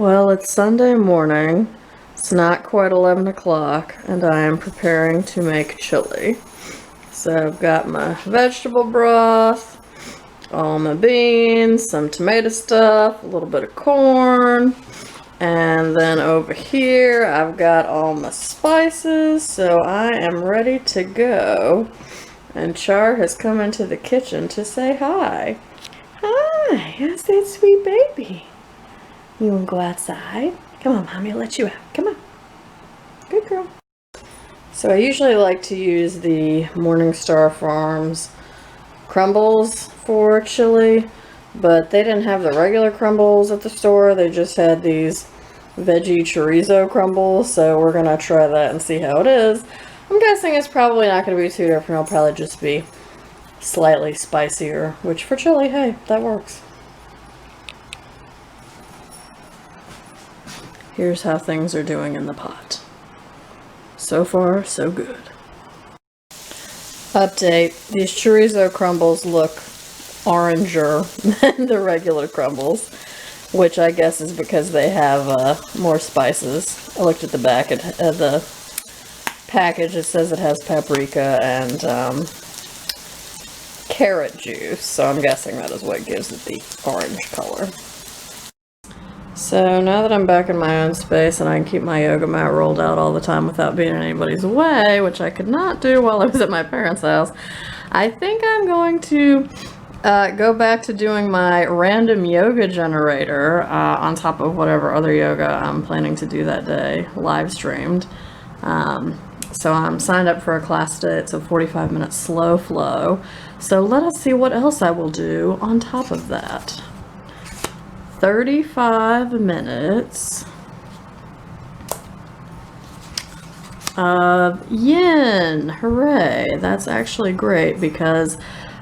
Well, it's Sunday morning. It's not quite 11 o'clock, and I am preparing to make chili. So I've got my vegetable broth, all my beans, some tomato stuff, a little bit of corn, and then over here I've got all my spices, so I am ready to go. And Char has come into the kitchen to say hi. Hi, how's that sweet baby? You wanna go outside? Come on, Mommy will let you out. Come on. Good girl. So I usually like to use the Morningstar Farms crumbles for chili, but they didn't have the regular crumbles at the store. They just had these veggie chorizo crumbles, so we're gonna try that and see how it is. I'm guessing it's probably not gonna be too different. It'll probably just be slightly spicier, which for chili, hey, that works. Here's how things are doing in the pot. So far, so good. Update. These chorizo crumbles look oranger than the regular crumbles, which I guess is because they have more spices. I looked at the back of the package. It says it has paprika and carrot juice, so I'm guessing that is what gives it the orange color. So now that I'm back in my own space and I can keep my yoga mat rolled out all the time without being in anybody's way, which I could not do while I was at my parents' house, I think I'm going to go back to doing my random yoga generator on top of whatever other yoga I'm planning to do that day, live streamed. So I'm signed up for a class today. It's a 45-minute slow flow. So let us see what else I will do on top of that. 35 minutes of yin. Hooray. That's actually great because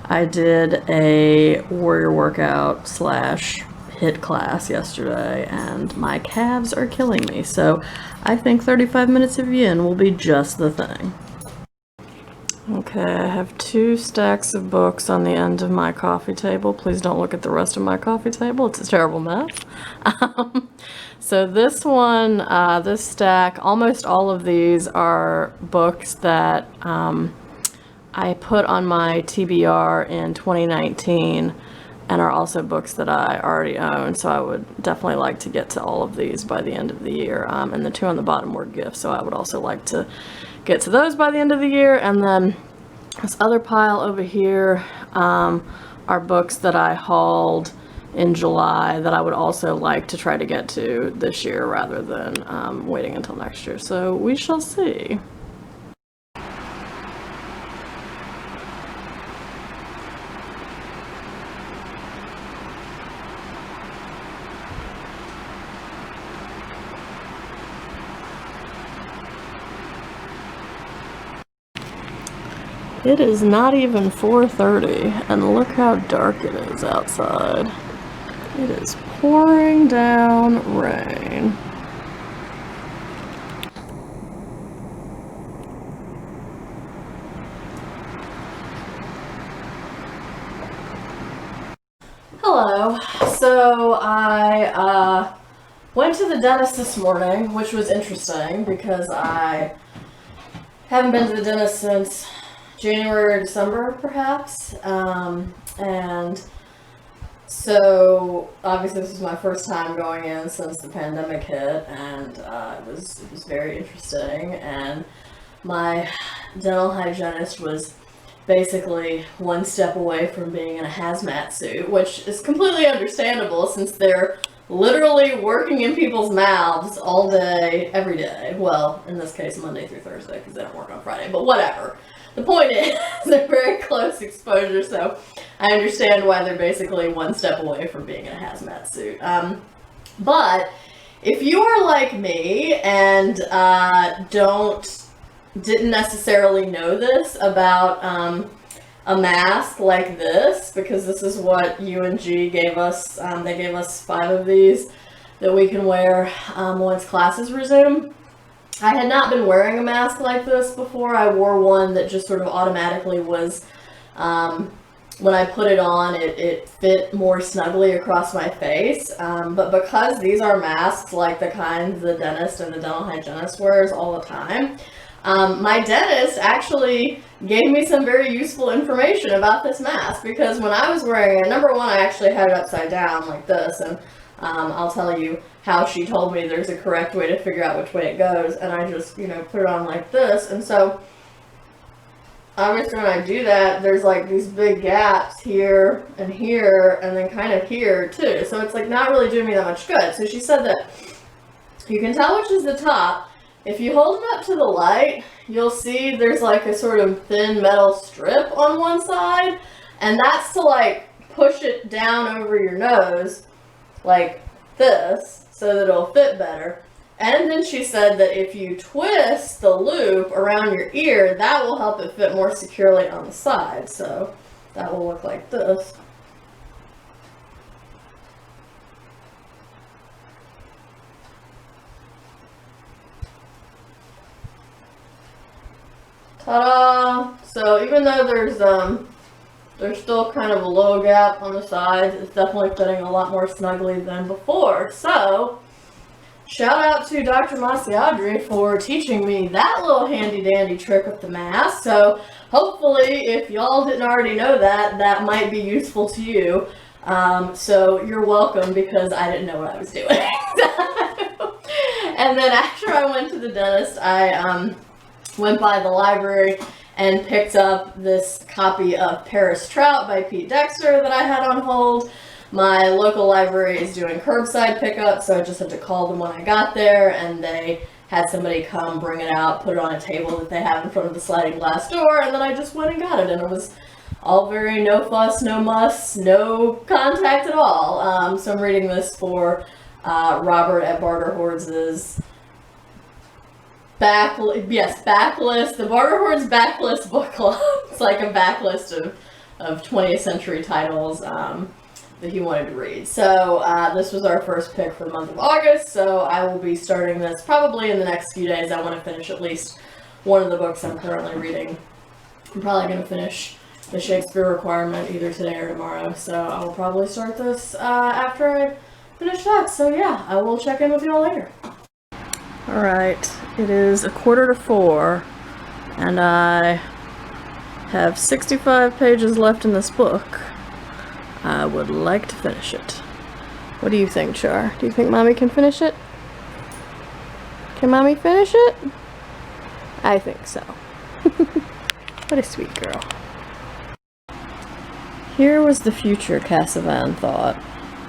I did a warrior workout / HIIT class yesterday and my calves are killing me. So I think 35 minutes of yin will be just the thing. Okay, I have 2 stacks of books on the end of my coffee table. Please don't look at the rest of my coffee table. It's a terrible mess. So this one, this stack, almost all of these are books that I put on my TBR in 2019 and are also books that I already own. So I would definitely like to get to all of these by the end of the year. And the 2 on the bottom were gifts, so I would also like to get to those by the end of the year. And then this other pile over here are books that I hauled in July that I would also like to try to get to this year rather than waiting until next year. So we shall see. It is not even 4:30, and look how dark it is outside. It is pouring down rain. Hello. So I went to the dentist this morning, which was interesting because I haven't been to the dentist since January or December, perhaps, and so obviously this was my first time going in since the pandemic hit, and it was very interesting. And my dental hygienist was basically one step away from being in a hazmat suit, which is completely understandable since they're literally working in people's mouths all day, every day. Well, in this case, Monday through Thursday, because they don't work on Friday, but whatever. The point is, they're very close exposure, so I understand why they're basically one step away from being in a hazmat suit. But if you are like me and didn't necessarily know this about a mask like this, because this is what UNG gave us. They gave us 5 of these that we can wear once classes resume. I had not been wearing a mask like this before. I wore one that just sort of automatically was when I put it on, it fit more snugly across my face. But because these are masks like the kinds the dentist and the dental hygienist wears all the time, my dentist actually gave me some very useful information about this mask, because when I was wearing it, number one, I actually had it upside down like this, and I'll tell you how she told me there's a correct way to figure out which way it goes, and I just, put it on like this, and so obviously when I do that, there's like these big gaps here, and then kind of here too, so it's like not really doing me that much good. So she said that you can tell which is the top. If you hold it up to the light, you'll see there's like a sort of thin metal strip on one side, and that's to like push it down over your nose like this so that it'll fit better. And then she said that if you twist the loop around your ear, that will help it fit more securely on the side. So that will look like this. Ta-da! So even though there's still kind of a low gap on the sides, it's definitely fitting a lot more snugly than before. So shout out to Dr. Masiadri for teaching me that little handy dandy trick with the mask. So hopefully, if y'all didn't already know that, that might be useful to you. So you're welcome, because I didn't know what I was doing. And then after I went to the dentist, I went by the library and picked up this copy of Paris Trout by Pete Dexter that I had on hold. My local library is doing curbside pickup, so I just had to call them when I got there, and they had somebody come bring it out, put it on a table that they have in front of the sliding glass door, and then I just went and got it, and it was all very no fuss, no muss, no contact at all. So I'm reading this for Robert at Barter Hordes' backlist, the Barter Hordes backlist book club. It's like a backlist of 20th century titles that he wanted to read. So this was our first pick for the month of August, so I will be starting this probably in the next few days. I want to finish at least one of the books I'm currently reading. I'm probably going to finish the Shakespeare Requirement either today or tomorrow, so I will probably start this after I finish that. So yeah, I will check in with you all later. Alright, it is 3:45, and I have 65 pages left in this book. I would like to finish it. What do you think, Char? Do you think Mommy can finish it? Can Mommy finish it? I think so. What a sweet girl. Here was the future, Cassavan thought.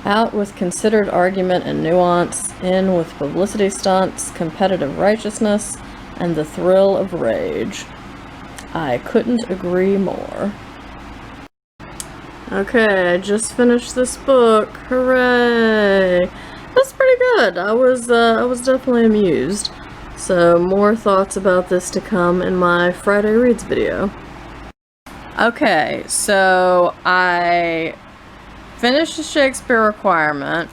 Out with considered argument and nuance, in with publicity stunts, competitive righteousness, and the thrill of rage. I couldn't agree more. Okay, I just finished this book. Hooray! That's pretty good. I was definitely amused. So more thoughts about this to come in my Friday Reads video. Okay, so I finished the Shakespeare Requirement,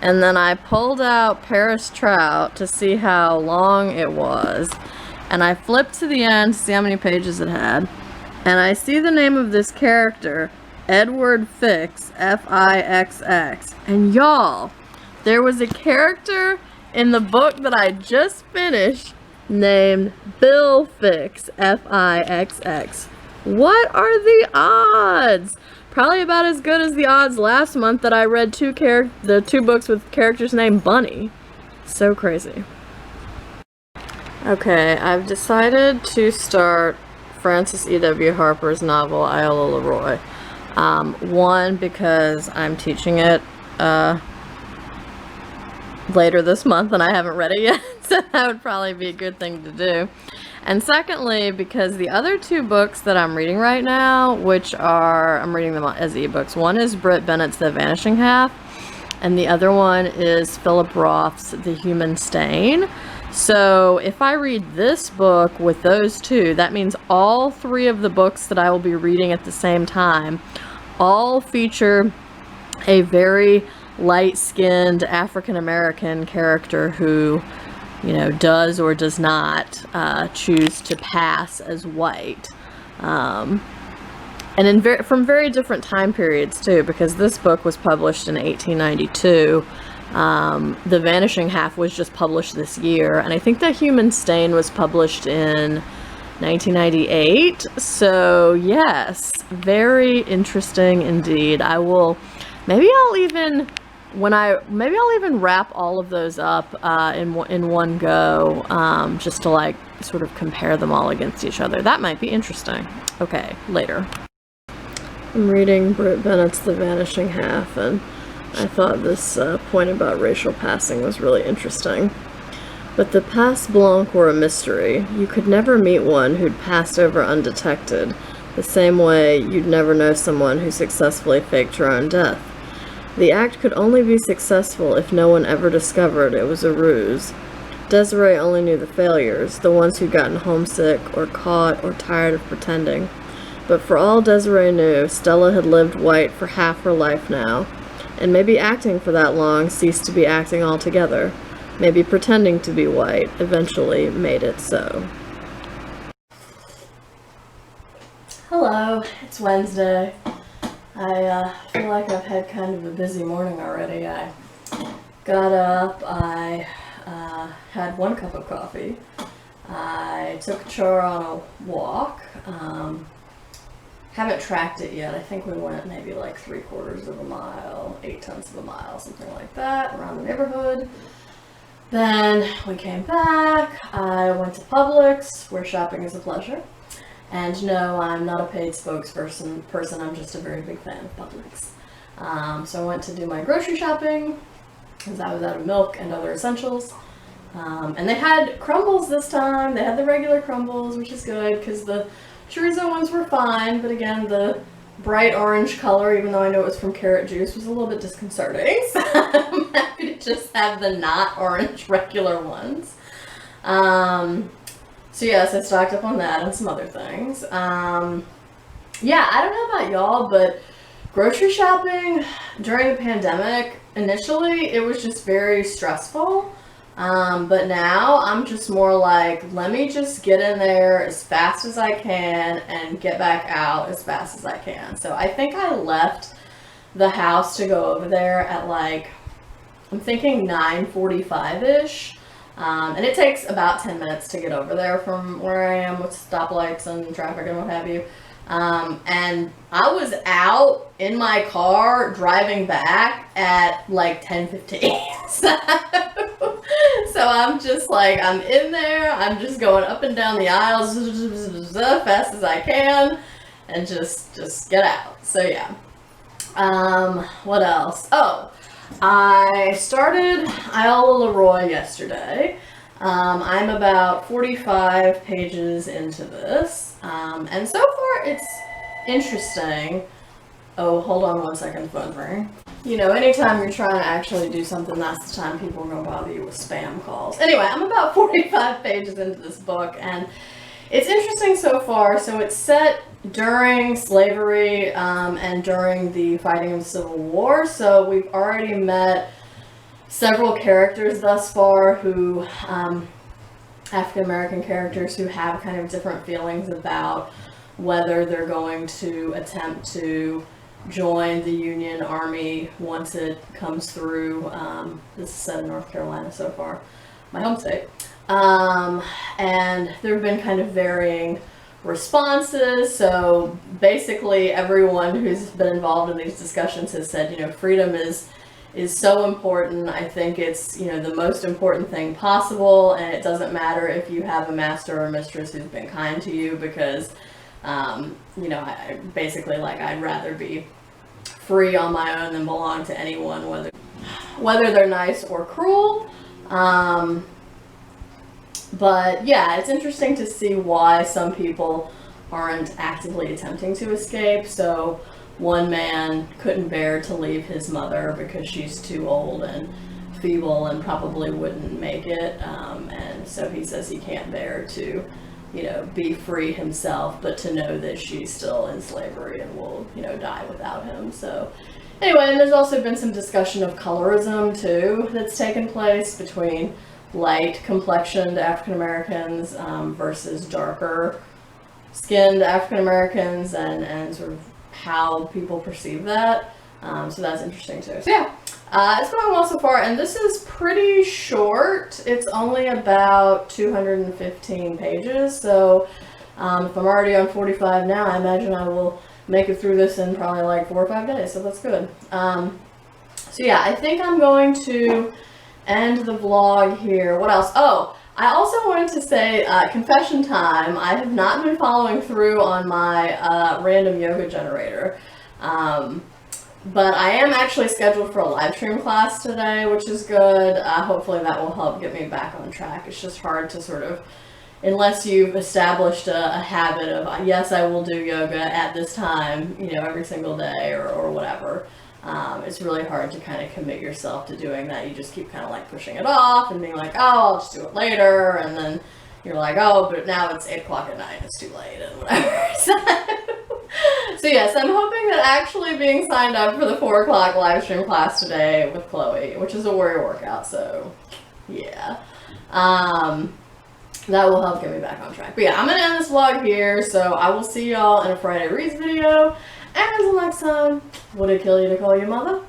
and then I pulled out Paris Trout to see how long it was, and I flipped to the end to see how many pages it had, and I see the name of this character, Edward Fix, F-I-X-X, and y'all, there was a character in the book that I just finished named Bill Fix, F-I-X-X. What are the odds? Probably about as good as the odds last month that I read the two books with characters named Bunny. So crazy. Okay, I've decided to start Frances E.W. Harper's novel, Iola Leroy. One, because I'm teaching it later this month and I haven't read it yet, so that would probably be a good thing to do. And secondly, because the other two books that I'm reading right now, I'm reading them as ebooks. One is Britt Bennett's The Vanishing Half, and the other one is Philip Roth's The Human Stain. So if I read this book with those two, that means all three of the books that I will be reading at the same time all feature a very light-skinned African-American character who, does or does not choose to pass as white. and from very different time periods too, because this book was published in 1892. The Vanishing Half was just published this year, and I think The Human Stain was published in 1998. So yes, very interesting indeed. Maybe I'll even wrap all of those up in one go, just to like sort of compare them all against each other. That might be interesting. Okay, later. I'm reading Brit Bennett's The Vanishing Half, and I thought this point about racial passing was really interesting. But the Passe Blanc were a mystery. You could never meet one who'd passed over undetected, the same way you'd never know someone who successfully faked her own death. The act could only be successful if no one ever discovered it was a ruse. Desiree only knew the failures, the ones who'd gotten homesick or caught or tired of pretending. But for all Desiree knew, Stella had lived white for half her life now, and maybe acting for that long ceased to be acting altogether. Maybe pretending to be white eventually made it so. Hello, it's Wednesday. I feel like I've had kind of a busy morning already. I got up, I had 1 cup of coffee, I took Char on a walk. Haven't tracked it yet. I think we went maybe like 3/4 of a mile, 8/10 of a mile, something like that, around the neighborhood. Then we came back, I went to Publix, where shopping is a pleasure. And no, I'm not a paid spokesperson, I'm just a very big fan of Publix. So I went to do my grocery shopping, because I was out of milk and other essentials. And they had crumbles this time. They had the regular crumbles, which is good, because the chorizo ones were fine, but again, the bright orange color, even though I know it was from carrot juice, was a little bit disconcerting. So I'm happy to just have the not orange regular ones. So yes, I stocked up on that and some other things. Yeah, I don't know about y'all, but grocery shopping during the pandemic, initially, it was just very stressful. But now I'm just more like, let me just get in there as fast as I can and get back out as fast as I can. So I think I left the house to go over there at like, I'm thinking 9:45-ish. And it takes about 10 minutes to get over there from where I am with stoplights and traffic and what have you. And I was out in my car driving back at like 10:15. So I'm just like, I'm in there, I'm just going up and down the aisles as fast as I can and just get out. So yeah. What else? Oh, I started Iola Leroy yesterday. I'm about 45 pages into this, and so far it's interesting. Oh, hold on 1 second, the phone's ringing. You know, anytime you're trying to actually do something, that's the time people are going to bother you with spam calls. Anyway, I'm about 45 pages into this book, and it's interesting so far. So it's set during slavery and during the fighting of the Civil War. So we've already met several characters thus far who, African American characters who have kind of different feelings about whether they're going to attempt to join the Union Army once it comes through. This is set in North Carolina so far, my home state. And there have been kind of varying responses. So basically everyone who's been involved in these discussions has said, you know, freedom is so important. I think it's, you know, the most important thing possible, and it doesn't matter if you have a master or mistress who's been kind to you, because you know, I basically, like, I'd rather be free on my own than belong to anyone, whether they're nice or cruel. But yeah, it's interesting to see why some people aren't actively attempting to escape. So one man couldn't bear to leave his mother because she's too old and feeble and probably wouldn't make it. And so he says he can't bear to, you know, be free himself, but to know that she's still in slavery and will, you know, die without him. So anyway, and there's also been some discussion of colorism too that's taken place between light complexioned African Americans versus darker skinned African Americans, and sort of how people perceive that. So that's interesting too. So yeah, it's going well so far, and this is pretty short. It's only about 215 pages, so if I'm already on 45 now, I imagine I will make it through this in probably like 4 or 5 days, so that's good. So yeah, I think I'm going to end the vlog here. What else? Oh, I also wanted to say, confession time. I have not been following through on my random yoga generator. But I am actually scheduled for a live stream class today, which is good. Hopefully that will help get me back on track. It's just hard to sort of, unless you've established a habit of, yes, I will do yoga at this time, you know, every single day or whatever. It's really hard to kind of commit yourself to doing that. You just keep kind of like pushing it off and being like, oh, I'll just do it later. And then you're like, oh, but now it's 8 o'clock at night. It's too late and whatever. So yes, I'm hoping that actually being signed up for the 4 o'clock live stream class today with Chloe, which is a warrior workout, so yeah. That will help get me back on track. But yeah, I'm going to end this vlog here, so I will see y'all in a Friday Reads video. And until next time, would it kill you to call your mother?